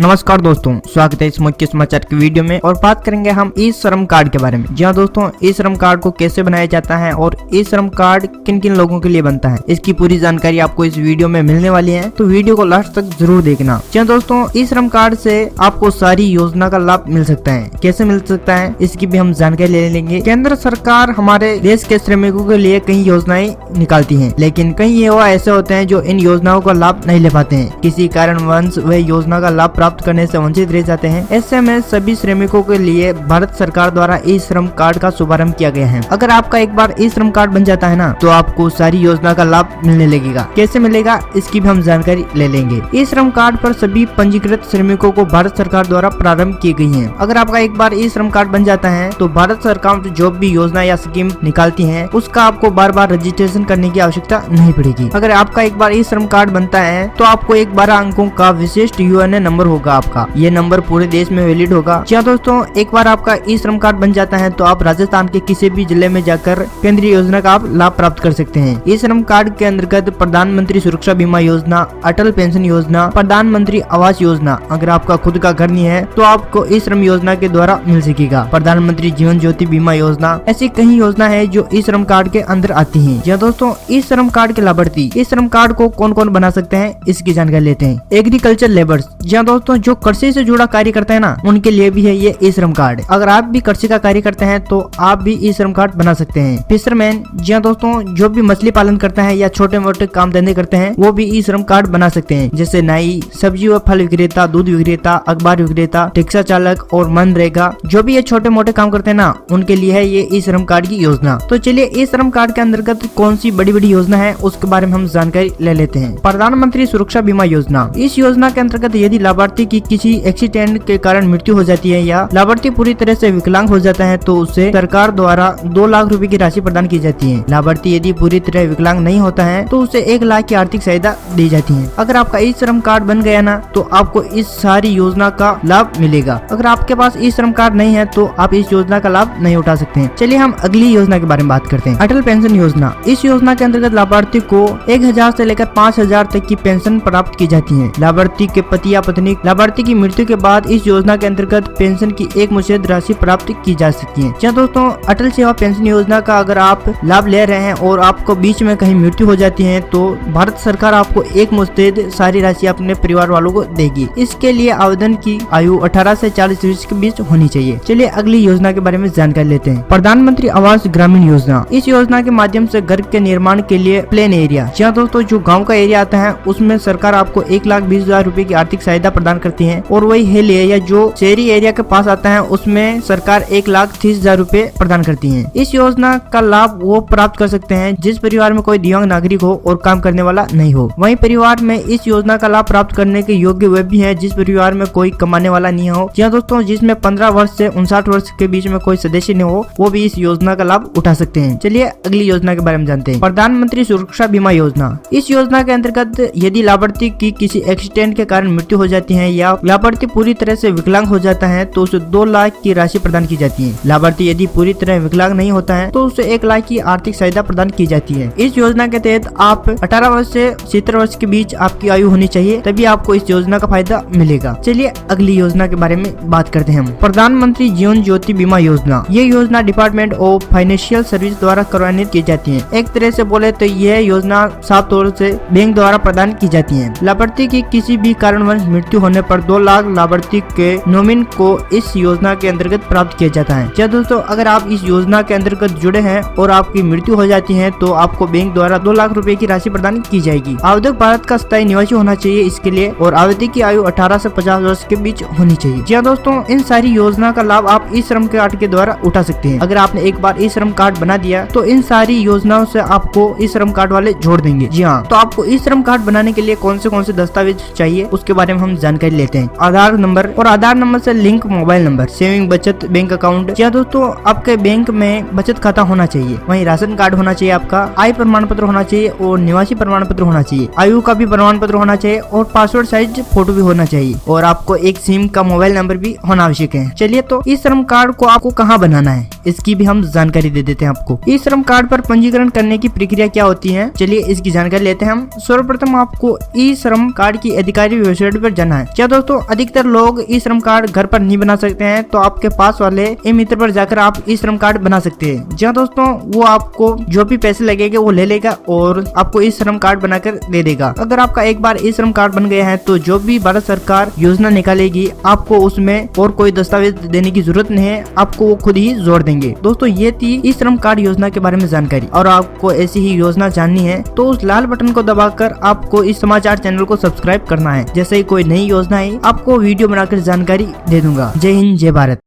नमस्कार दोस्तों, स्वागत है इस मुख्य समाचार के वीडियो में और बात करेंगे हम ई श्रम कार्ड के बारे में। जी हाँ दोस्तों, ई श्रम कार्ड को कैसे बनाया जाता है और ई श्रम कार्ड किन किन लोगों के लिए बनता है, इसकी पूरी जानकारी आपको इस वीडियो में मिलने वाली है, तो वीडियो को लास्ट तक जरूर देखना। जी हाँ दोस्तों, ई श्रम कार्ड से आपको सारी योजना का लाभ मिल सकता है। कैसे मिल सकता है इसकी भी हम जानकारी ले लेंगे। केंद्र सरकार हमारे देश के श्रमिकों के लिए कई योजनाएं निकालती है, लेकिन कई युवा ऐसे होते हैं जो इन योजनाओं का लाभ नहीं ले पाते हैं। किसी कारणवश वे योजना का लाभ प्राप्त करने से वंचित रह जाते हैं। ऐसे में सभी श्रमिकों के लिए भारत सरकार द्वारा ई श्रम कार्ड का शुभारंभ किया गया है। अगर आपका एक बार ई श्रम कार्ड बन जाता है ना, तो आपको सारी योजना का लाभ मिलने लगेगा। कैसे मिलेगा इसकी भी हम जानकारी ले लेंगे। ई श्रम कार्ड पर सभी पंजीकृत श्रमिकों को भारत सरकार द्वारा प्रारंभ की गई है। अगर आपका एक बार ई श्रम कार्ड बन जाता है तो भारत सरकार जो भी योजना या स्कीम निकालती है उसका आपको बार बार रजिस्ट्रेशन करने की आवश्यकता नहीं पड़ेगी। अगर आपका एक बार ई श्रम कार्ड बनता है तो आपको एक 12 अंकों का विशिष्ट यूएनए नंबर होगा। आपका ये नंबर पूरे देश में वैलिड होगा। जी दोस्तों, एक बार आपका ई श्रम कार्ड बन जाता है तो आप राजस्थान के किसी भी जिले में जाकर केंद्रीय योजना का आप लाभ प्राप्त कर सकते हैं। ई श्रम कार्ड के अंतर्गत प्रधानमंत्री सुरक्षा बीमा योजना, अटल पेंशन योजना, प्रधानमंत्री आवास योजना, अगर आपका खुद का घर नहीं है तो आपको ई श्रम योजना के द्वारा मिल सकेगा। प्रधानमंत्री जीवन ज्योति बीमा योजना, ऐसी कई योजना है जो ई श्रम कार्ड के अंदर आती है। जी दोस्तों, ई श्रम कार्ड के लाभार्थी ई श्रम कार्ड को कौन कौन बना सकते हैं इसकी जानकारी लेते हैं। एग्रीकल्चर लेबर्स, जी दोस्तों, जो कृषि से जुड़ा कार्य करते हैं ना, उनके लिए भी है ये ई श्रम कार्ड। अगर आप भी कृषि का कार्य करते हैं तो आप भी ई श्रम कार्ड बना सकते हैं। फिशरमैन, जी दोस्तों, जो भी मछली पालन करते हैं या छोटे मोटे काम धंधे करते हैं वो भी ई श्रम कार्ड बना सकते हैं, जैसे नाई, सब्जी व फल विक्रेता, दूध विक्रेता, अखबार विक्रेता, रिक्शा चालक और मनरेगा, जो भी ये छोटे मोटे काम करते हैं ना, उनके लिए है ये ई श्रम कार्ड की योजना। तो चलिए ई श्रम कार्ड के अंतर्गत कौन सी बड़ी बड़ी योजना है उसके बारे में हम जानकारी ले लेते हैं। प्रधानमंत्री सुरक्षा बीमा योजना, इस योजना के अंतर्गत यदि लाभार्थी की किसी एक्सीडेंट के कारण मृत्यु हो जाती है या लाभार्थी पूरी तरह से विकलांग हो जाता है तो उसे सरकार द्वारा 2 लाख रुपए की राशि प्रदान की जाती है। लाभार्थी यदि पूरी तरह विकलांग नहीं होता है तो उसे 1 लाख की आर्थिक सहायता दी जाती है। अगर आपका ई श्रम कार्ड बन गया ना तो आपको इस सारी योजना का लाभ मिलेगा। अगर आपके पास ई श्रम कार्ड नहीं है तो आप इस योजना का लाभ नहीं उठा सकते हैं। चलिए हम अगली योजना के बारे में बात करते हैं। अटल पेंशन योजना, इस योजना के अंतर्गत लाभार्थी को 1000 से लेकर 5000 तक की पेंशन प्राप्त की जाती है। लाभार्थी के पति या पत्नी लाभार्थी की मृत्यु के बाद इस योजना के अंतर्गत पेंशन की एक मुश्त राशि प्राप्त की जा सकती है। क्या दोस्तों, अटल सेवा पेंशन योजना का अगर आप लाभ ले रहे हैं और आपको बीच में कहीं मृत्यु हो जाती है तो भारत सरकार आपको एक मुश्त सारी राशि अपने परिवार वालों को देगी। इसके लिए आवेदन की आयु 18 से 40 वर्ष के बीच होनी चाहिए। चलिए अगली योजना के बारे में जानकारी लेते हैं। प्रधानमंत्री आवास ग्रामीण योजना, इस योजना के माध्यम से घर के निर्माण के लिए प्लेन एरिया, जी दोस्तों, जो गाँव का एरिया आता है उसमें सरकार आपको 1,20,000 रुपए की आर्थिक सहायता प्रदान करती है और वही हिल एरिया जो शहरी एरिया के पास आता है उसमें सरकार 1,30,000 रुपए प्रदान करती है। इस योजना का लाभ वो प्राप्त कर सकते हैं जिस परिवार में कोई दिव्यांग नागरिक हो और काम करने वाला नहीं हो। वहीं परिवार में इस योजना का लाभ प्राप्त करने के योग्य वे भी है जिस परिवार में कोई कमाने वाला नहीं हो। जी दोस्तों, जिसमें 15 वर्ष से 59 वर्ष के बीच में कोई सदस्य नहीं हो, वो भी इस योजना का लाभ उठा सकते हैं। चलिए अगली योजना के बारे में जानते हैं। प्रधानमंत्री सुरक्षा बीमा योजना, इस योजना के अंतर्गत यदि लाभार्थी की किसी एक्सीडेंट के कारण मृत्यु हो जाती है या लाभार्थी पूरी तरह से विकलांग हो जाता है तो उसे 2 लाख की राशि प्रदान की जाती है। लाभार्थी यदि पूरी तरह विकलांग नहीं होता है तो उसे 1 लाख की आर्थिक सहायता प्रदान की जाती है। इस योजना के तहत आप 18 वर्ष से 70 वर्ष के बीच आपकी आयु होनी चाहिए, तभी आपको इस योजना का फायदा मिलेगा। चलिए अगली योजना के बारे में बात करते हैं हम। प्रधानमंत्री जीवन ज्योति बीमा योजना, ये योजना डिपार्टमेंट ऑफ फाइनेंशियल सर्विस द्वारा कार्यान्वित की जाती है। एक तरह से बोले तो यह योजना साफ तौर से बैंक द्वारा प्रदान की जाती है। लाभार्थी की किसी भी कारणवश मृत्यु होने पर 2 लाख लाभार्थी के नॉमिनी को इस योजना के अंतर्गत प्राप्त किया जाता है। क्या दोस्तों, अगर आप इस योजना के अंतर्गत जुड़े हैं और आपकी मृत्यु हो जाती है तो आपको बैंक द्वारा 2 लाख रुपए की राशि प्रदान की जाएगी। आवेदक भारत का स्थायी निवासी होना चाहिए इसके लिए और आवेदक की आयु 18 से 50 वर्ष के बीच होनी चाहिए। जी दोस्तों, इन सारी योजना का लाभ आप ई श्रम कार्ड के द्वारा उठा सकते हैं। अगर आपने एक बार ई श्रम कार्ड बना दिया तो इन सारी योजनाओं से आपको ई श्रम कार्ड वाले जोड़ देंगे। जी हाँ, तो आपको ई श्रम कार्ड बनाने के लिए कौन से दस्तावेज चाहिए उसके बारे में हम जानकारी लेते हैं। आधार नंबर और आधार नंबर से लिंक मोबाइल नंबर, सेविंग बचत बैंक अकाउंट, या दोस्तों आपके बैंक में बचत खाता होना चाहिए, वहीं राशन कार्ड होना चाहिए, आपका आय प्रमाण पत्र होना चाहिए और निवासी प्रमाण पत्र होना चाहिए, आयु का भी प्रमाण पत्र होना चाहिए और पासपोर्ट साइज फोटो भी होना चाहिए और आपको एक सिम का मोबाइल नंबर भी होना आवश्यक है। चलिए, तो ई श्रम कार्ड को आपको कहाँ बनाना है इसकी भी हम जानकारी दे देते हैं आपको। ई श्रम कार्ड पर पंजीकरण करने की प्रक्रिया क्या होती है, चलिए इसकी जानकारी लेते हैं हम। सर्वप्रथम आपको ई श्रम कार्ड की अधिकारी वेबसाइट पर जाना है। क्या दोस्तों, अधिकतर लोग ई श्रम कार्ड घर पर नहीं बना सकते हैं, तो आपके पास वाले ई मित्र पर जाकर आप ई श्रम कार्ड बना सकते हैं। जी दोस्तों, वो आपको जो भी पैसे लगेंगे वो ले लेगा और आपको ई श्रम कार्ड बनाकर दे देगा। अगर आपका एक बार ई श्रम कार्ड बन गया है तो जो भी भारत सरकार योजना निकालेगी आपको उसमें और कोई दस्तावेज देने की जरूरत नहीं है, आपको वो खुद ही जोड़ देंगे। दोस्तों, ये थी ई श्रम कार्ड योजना के बारे में जानकारी। और आपको ऐसी ही योजना जाननी है तो उस लाल बटन को दबाकर आपको इस समाचार चैनल को सब्सक्राइब करना है। जैसे ही कोई नई योजना है आपको वीडियो बनाकर जानकारी दे दूंगा। जय हिंद, जय भारत।